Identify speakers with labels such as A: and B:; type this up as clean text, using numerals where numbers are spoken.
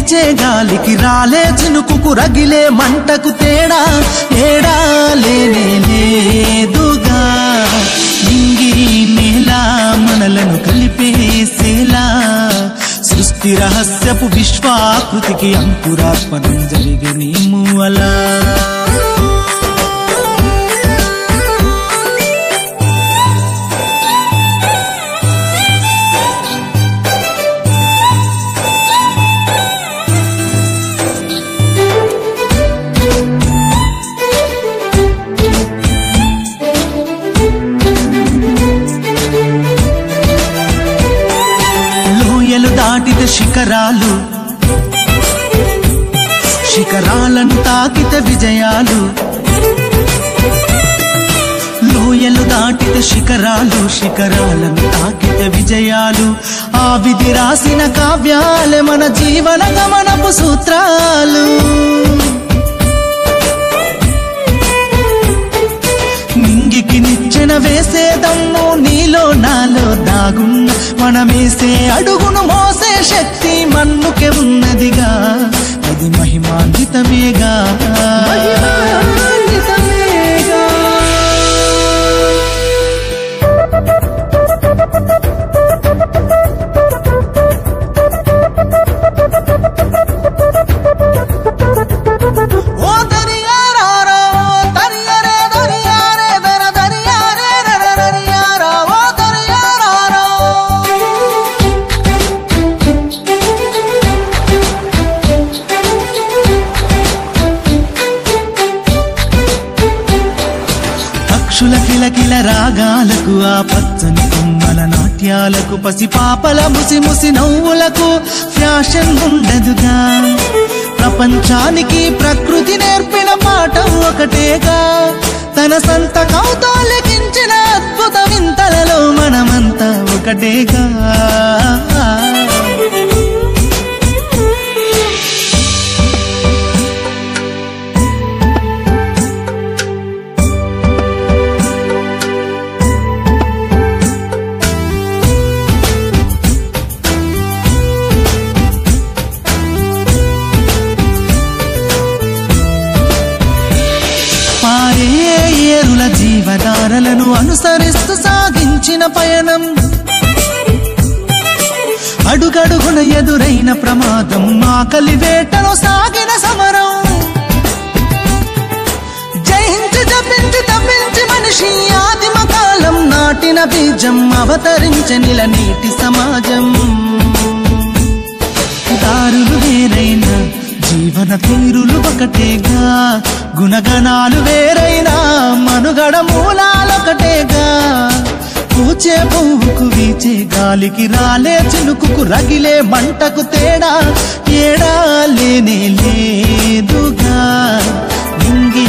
A: వీచే గాలికి రాలే చినుకుకు రగిలే మంటకు తేడా ఏడా లేనే లేదుగా నింగి నేల మనలను కలిపేసేలా సృష్టి రహస్యపు విశ్వాకృతికి అంకురార్పణం జరిగని మూవలా దాటితే శిఖరాలు శిఖరాలను తాకితే విజయాలు లోయలు దాటితే శిఖరాలు శిఖరాలను తాకితే విజయాలు ఆ విధి రాసిన కావ్యాలే మన జీవన గమనపు సూత్రాలు నింగికి నిచ్చెన వేసేదమ్ము నీలో నాలో దాగున్న మనమేసే అడుగును మోసే శక్తి మన్నుకే ఉన్నదిగా అది మహిమాన్వితమేగా పక్షుల కిలకిల రాగాలకు ఆ పచ్చని కొమ్మల నాట్యాలకు పసిపాపల ముసి ముసి నవ్వులకు ఫ్యాషన్ ఉండదుగా ప్రపంచానికి ప్రకృతి నేర్పిన పాఠం ఒకటేగా తన సంత కౌతాలకించిన అద్భుత వింతలలో మనమంతా ఒకటేగా ఏరుల జీవధారలను అనుసరిస్తూ సాగించిన పయనం అడుగడుగున ఎదురైన ప్రమాదం ఆకలి వేటలో సాగిన సమరం జయించి జపించి తప్పించి మనిషి ఆదిమ కాలం నాటిన బీజం అవతరించనిల నీటి సమాజం దారులు వేరైన జీవన తీరులు ఒకటేగా గుణగణాలు వేరైనా మనుగడ మూలాలొకటేగా పూచే పువ్వుకు వీచే గాలికి రాలే చినుకుకు రగిలే మంటకు తేడా ఏడా లేనే లేదుగా నింగి